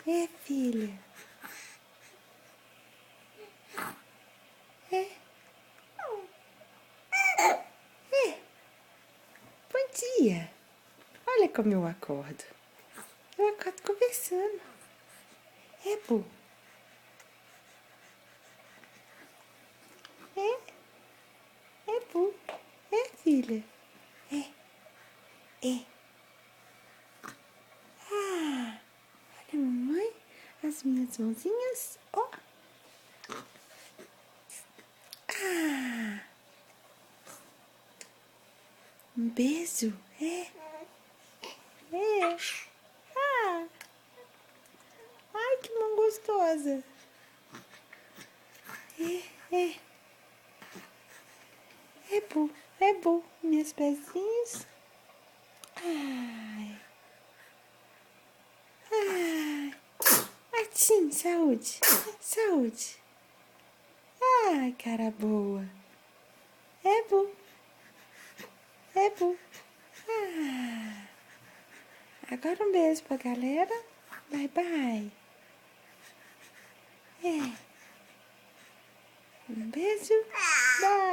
É, filha. É. É. Bom dia. Olha como eu acordo. Eu acordo conversando. É, Bu. É. É, Bu. É, filha. É. É. Ah. Olha, mamãe. As minhas mãozinhas. Ó. Ah. Um beijo. É. É. Ah. Ai, que mão gostosa. É, é. É Bu. É Bu. Meus pezinhos. Ai. Ai. Sim, saúde. Saúde. Ai, cara boa. É Bu. É Bu. Ah. Agora um beijo pra galera. Bye, bye. É. Um beijo. Bye.